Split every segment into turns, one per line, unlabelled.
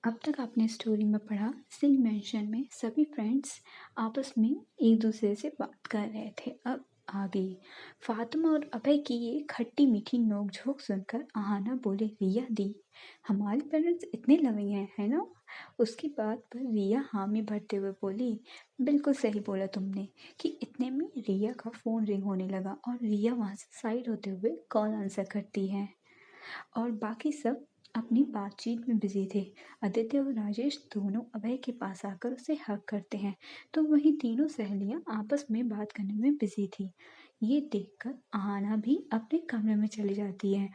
अब तक आपने स्टोरी में पढ़ा सिंह मैंशन में सभी फ्रेंड्स आपस में एक दूसरे से बात कर रहे थे। अब आगे फातिमा और अभय की ये खट्टी मीठी नोक-झोंक सुनकर अहाना बोले, रिया दी, हमारे पेरेंट्स इतने लविंग हैं, है ना? उसकी बात पर रिया हामी भरते हुए बोली, बिल्कुल सही बोला तुमने। कि इतने में रिया का फ़ोन रिंग होने लगा और रिया वहाँ से साइड होते हुए कॉल आंसर करती है और बाकी सब अपनी बातचीत में बिजी थे। आदित्य और राजेश दोनों अभय के पास आकर उसे हग करते हैं, तो वहीं तीनों सहेलियां आपस में बात करने में बिजी थी। ये देखकर आहाना भी अपने कमरे में चली जाती है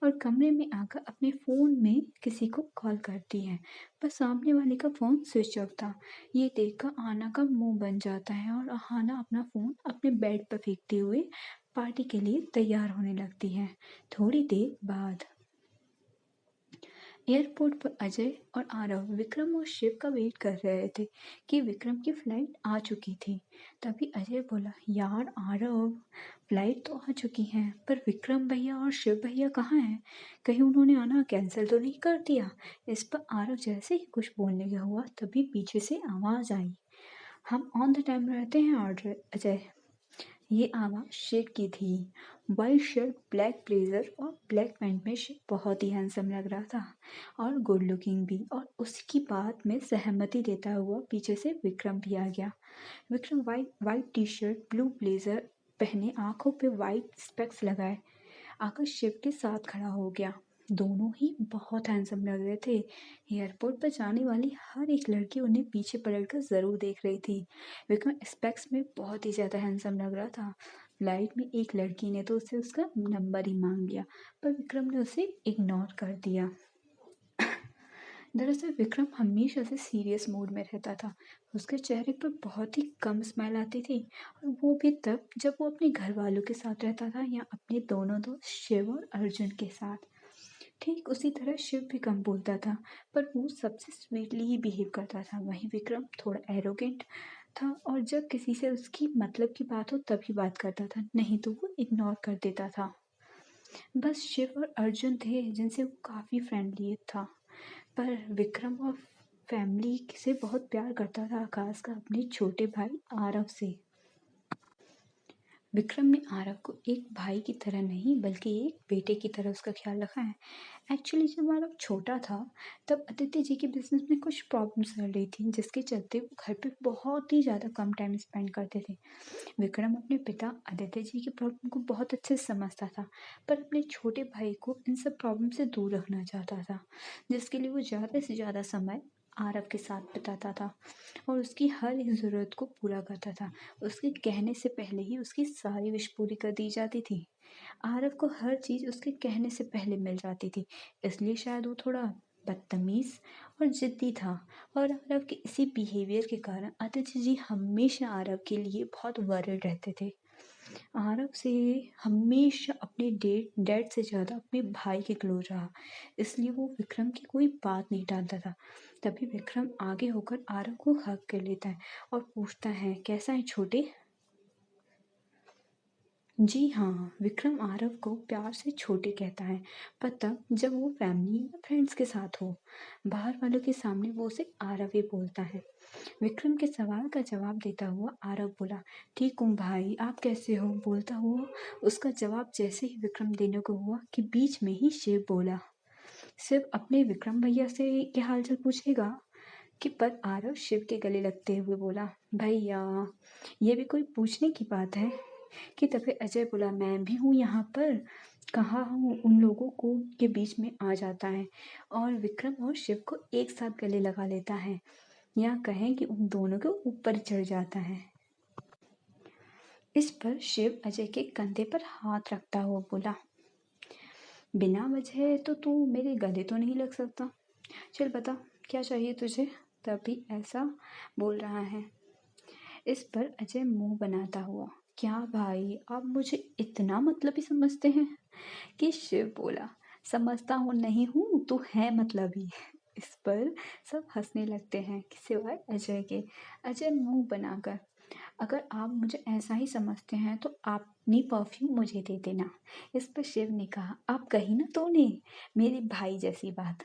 और कमरे में आकर अपने फ़ोन में किसी को कॉल करती है, पर सामने वाले का फ़ोन स्विच ऑफ था। ये देखकर आहाना का मुंह बन जाता है और आहाना अपना फ़ोन अपने बेड पर फेंकते हुए पार्टी के लिए तैयार होने लगती है। थोड़ी देर बाद एयरपोर्ट पर अजय और आरव विक्रम और शिव का वेट कर रहे थे कि विक्रम की फ्लाइट आ चुकी थी। तभी अजय बोला, यार आरव, फ्लाइट तो आ चुकी है पर विक्रम भैया और शिव भैया कहाँ हैं? कहीं उन्होंने आना कैंसिल तो नहीं कर दिया? इस पर आरव जैसे ही कुछ बोलने का हुआ तभी पीछे से आवाज़ आई, हम ऑन द टाइम रहते हैं ऑर्डर अजय। ये आवाज़ शिव की थी। वाइट शर्ट, ब्लैक ब्लेजर और ब्लैक पैंट में शिव बहुत ही हैंडसम लग रहा था और गुड लुकिंग भी। और उसकी बात में सहमति देता हुआ पीछे से विक्रम भी आ गया। Vikram white white T shirt, blue blazer पहने, आंखों पे वाइट स्पेक्स लगाए आकर शिव के साथ खड़ा हो गया। दोनों ही बहुत हैंडसम लग रहे थे। एयरपोर्ट पर जाने वाली हर एक लड़की उन्हें पीछे पलटकर ज़रूर देख रही थी। विक्रम स्पेक्स में बहुत ही ज़्यादा हैंडसम लग रहा था। फ्लाइट में एक लड़की ने तो उससे उसका नंबर ही मांग लिया, पर विक्रम ने उसे इग्नोर कर दिया। दरअसल विक्रम हमेशा से सीरियस मूड में रहता था। उसके चेहरे पर बहुत ही कम स्माइल आती थी, और वो भी तब जब वो अपने घर वालों के साथ रहता था या अपने दोनों दोस्त शिव और अर्जुन के साथ। ठीक उसी तरह शिव भी कम बोलता था, पर वो सबसे स्वीटली ही बिहेव करता था। वहीं विक्रम थोड़ा एरोगेंट था और जब किसी से उसकी मतलब की बात हो तभी बात करता था, नहीं तो वो इग्नोर कर देता था। बस शिव और अर्जुन थे जिनसे वो काफ़ी फ्रेंडली था, पर विक्रम और फैमिली से बहुत प्यार करता था, खासकर अपने छोटे भाई आरव से। विक्रम ने आरव को एक भाई की तरह नहीं बल्कि एक बेटे की तरह उसका ख्याल रखा है। एक्चुअली जब आरव छोटा था तब आदित्य जी के बिजनेस में कुछ प्रॉब्लम्स चल रही थी, जिसके चलते वो घर पे बहुत ही ज़्यादा कम टाइम स्पेंड करते थे। विक्रम अपने पिता आदित्य जी की प्रॉब्लम को बहुत अच्छे से समझता था, पर अपने छोटे भाई को इन सब प्रॉब्लम से दूर रखना चाहता था, जिसके लिए वो ज़्यादा से ज़्यादा समय आरव के साथ बिताता था और उसकी हर एक ज़रूरत को पूरा करता था। उसके कहने से पहले ही उसकी सारी विश पूरी कर दी जाती थी। आरव को हर चीज़ उसके कहने से पहले मिल जाती थी, इसलिए शायद वो थोड़ा बदतमीज़ और ज़िद्दी था। और आरव के इसी बिहेवियर के कारण आदित्य जी हमेशा आरव के लिए बहुत वरिड रहते थे। आरव से हमेशा अपने डैड से ज़्यादा अपने भाई के क्लोज रहा, इसलिए वो विक्रम की कोई बात नहीं टालता था। तभी विक्रम आगे होकर आरव को हग कर लेता है और पूछता है, कैसा है छोटे? जी हाँ, विक्रम आरव को प्यार से छोटे कहता है, पर तब जब वो फैमिली या फ्रेंड्स के साथ हो। बाहर वालों के सामने वो उसे आरव ही बोलता है। विक्रम के सवाल का जवाब देता हुआ आरव बोला, ठीक हूँ भाई, आप कैसे हो? बोलता हुआ उसका जवाब जैसे ही विक्रम देने को हुआ कि बीच में ही शिव बोला, सिर्फ अपने विक्रम भैया से क्या हालचाल पूछेगा? कि पर आरव शिव के गले लगते हुए बोला, भैया, ये भी कोई पूछने की बात है? कि तभी अजय बोला, मैं भी हूँ यहाँ पर, कहाँ हूँ उन लोगों को के बीच में आ जाता है और विक्रम और शिव को एक साथ गले लगा लेता है, या कहें कि उन दोनों के ऊपर चढ़ जाता है। इस पर शिव अजय के कंधे पर हाथ रखता हुआ बोला, बिना वजह तो तू मेरे गले तो नहीं लग सकता, चल बता क्या चाहिए तुझे? तभी ऐसा बोल रहा है। इस पर अजय मुंह बनाता हुआ, क्या भाई आप मुझे इतना मतलबी समझते हैं? कि शिव बोला, समझता हूँ नहीं हूँ, तू है मतलबी। इस पर सब हंसने लगते हैं सिवाय अजय के। अजय मुंह बनाकर, अगर आप मुझे ऐसा ही समझते हैं तो अपनी परफ्यूम मुझे दे देना। इस पर शिव ने कहा, आप कही ना तूने मेरे भाई जैसी बात।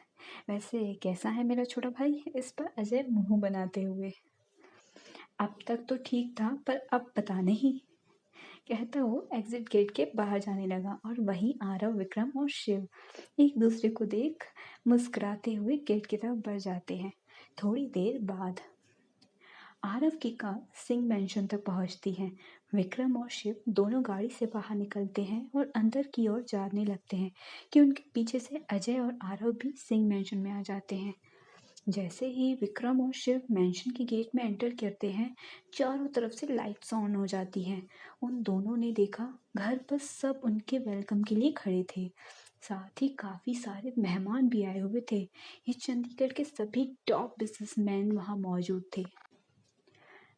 वैसे कैसा है मेरा छोटा भाई? इस पर अजय मुंह बनाते हुए। अब तक तो ठीक था पर अब पता नहीं, कहता वो एग्जिट गेट के बाहर जाने लगा और वहीं आरव, विक्रम और शिव एक दूसरे को देख मुस्कुराते हुए गेट की तरफ बढ़ जाते हैं। थोड़ी देर बाद आरव की कार सिंह मैंशन तक पहुंचती है। विक्रम और शिव दोनों गाड़ी से बाहर निकलते हैं और अंदर की ओर जाने लगते हैं कि उनके पीछे से अजय और आरव भी सिंह मैंशन में आ जाते हैं। जैसे ही विक्रम और शिव मैंशन के गेट में एंटर करते हैं, चारों तरफ से लाइट्स ऑन हो जाती हैं। उन दोनों ने देखा घर पर सब उनके वेलकम के लिए खड़े थे। साथ ही काफ़ी सारे मेहमान भी आए हुए थे। ये चंडीगढ़ के सभी टॉप बिजनेसमैन वहाँ मौजूद थे।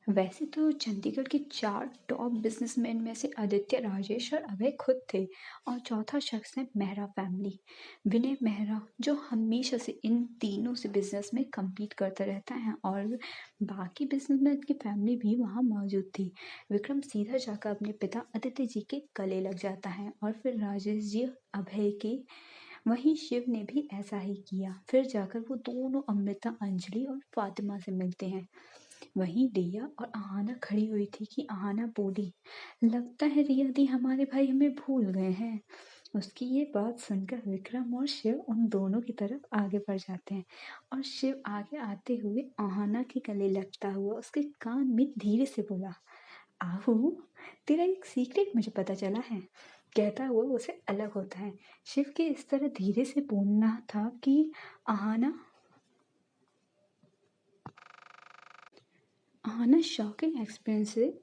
वैसे तो चंडीगढ़ के 4 टॉप बिजनेसमैन में से आदित्य, राजेश और अभय खुद थे और चौथा शख्स है मेहरा फैमिली। विनय मेहरा जो हमेशा से इन तीनों से बिजनेस में compete करता रहता है और बाकी बिजनेसमैन की फैमिली भी वहाँ मौजूद थी। विक्रम सीधा जाकर अपने पिता आदित्य जी के गले लग जाता है और फिर राजेश जी और अभय के। वहीं शिव ने भी ऐसा ही किया। फिर जाकर वो दोनों अमृता, अंजलि और फातिमा से मिलते हैं। वहीं रिया और आहाना खड़ी हुई थी कि आहाना बोली, लगता है रिया दी हमारे भाई हमें भूल गए हैं। उसकी ये बात सुनकर विक्रम और शिव उन दोनों की तरफ आगे बढ़ जाते हैं और शिव आगे आते हुए आहाना के गले लगता हुआ उसके कान में धीरे से बोला, आहू, तेरा एक सीक्रेट मुझे पता चला है, कहता हुआ उसे अलग होता है। शिव के इस तरह धीरे से बोलना था कि आहाना आहाना शॉकिंग एक्सपीरियंस से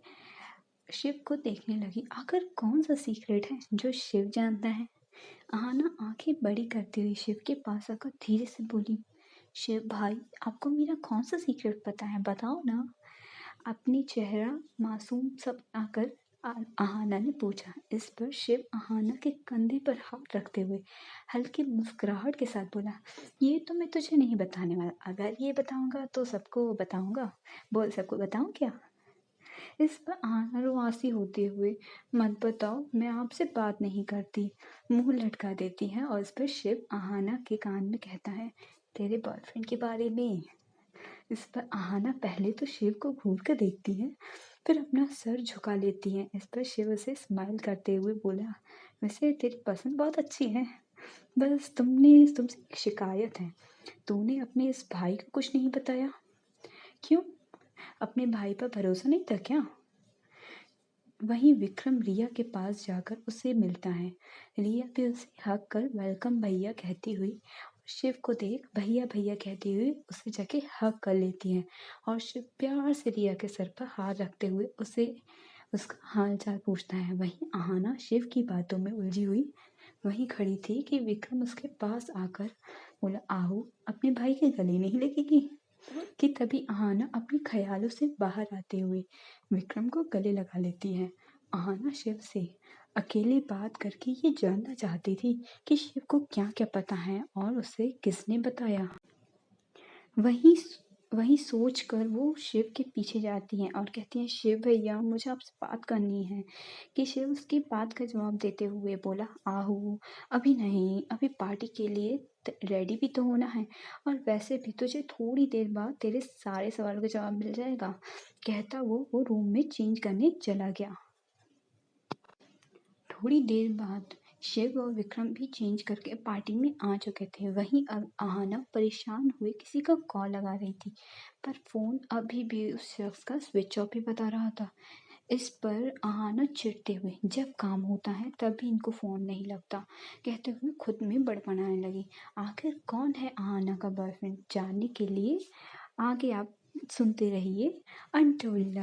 शिव को देखने लगी। आखिर कौन सा सीक्रेट है जो शिव जानता है? आहाना आंखें बड़ी करती हुई शिव के पास आकर धीरे से बोली, शिव भाई, आपको मेरा कौन सा सीक्रेट पता है, बताओ ना। अपनी चेहरा मासूम सब आकर आहाना ने पूछा। इस पर शिव आहाना के कंधे पर हाथ रखते हुए हल्की मुस्कुराहट के साथ बोला, ये तो मैं तुझे नहीं बताने वाला, अगर ये बताऊंगा तो सबको बताऊंगा। बोल, सबको बताऊं क्या? इस पर आहाना रुआसी होते हुए, मत बताओ, मैं आपसे बात नहीं करती, मुंह लटका देती है और इस पर शिव आहाना के कान में कहता है, तेरे बॉयफ्रेंड के बारे में। इस पर आहाना पहले तो शिव को घूर कर देखती है, फिर अपना सर झुका लेती है। इस पर शिव उसे स्माइल करते हुए बोला, वैसे तेरी पसंद बहुत अच्छी है, बस तुमसे एक शिकायत है, तूने अपने इस भाई को कुछ नहीं बताया। क्यों? अपने भाई पर भरोसा नहीं था क्या? वहीं विक्रम रिया के पास जाकर उसे मिलता है। रिया भी उसे हक कर वेलकम भैया कहती हुई शिव को देख भैया भैया कहती हुई उसे जाके हक कर लेती है और शिव प्यार से रिया के सर पर हाथ रखते हुए उसे उसका हाल चाल पूछता है। वहीं आहाना शिव की बातों में उलझी हुई वहीं खड़ी थी कि विक्रम उसके पास आकर बोला, आहू, अपने भाई के गले नहीं लगेगी? कि तभी आहाना अपने ख्यालों से बाहर आते हुए विक्रम को गले लगा लेती है। आहाना शिव से अकेले बात करके ये जानना चाहती थी कि शिव को क्या क्या पता है और उसे किसने बताया। वहीं वहीं सोच कर वो शिव के पीछे जाती हैं और कहती हैं, शिव भैया, मुझे आपसे बात करनी है। कि शिव उसकी बात का जवाब देते हुए बोला, आहू, अभी नहीं, अभी पार्टी के लिए रेडी भी तो होना है और वैसे भी तुझे थोड़ी देर बाद तेरे सारे सवालों का जवाब मिल जाएगा। कहता वो रूम में चेंज करने चला गया। थोड़ी देर बाद शिव और विक्रम भी चेंज करके पार्टी में आ चुके थे। वहीं अब आहाना परेशान हुए किसी का कॉल लगा रही थी, पर फोन अभी भी उस शख्स का स्विच ऑफ ही बता रहा था। इस पर आहाना चिढ़ते हुए, जब काम होता है तब भी इनको फोन नहीं लगता, कहते हुए खुद में बड़बड़ाने लगी। आखिर कौन है आहाना का बॉयफ्रेंड, जानने के लिए आगे आप सुनते रहिए अनटोल्ड।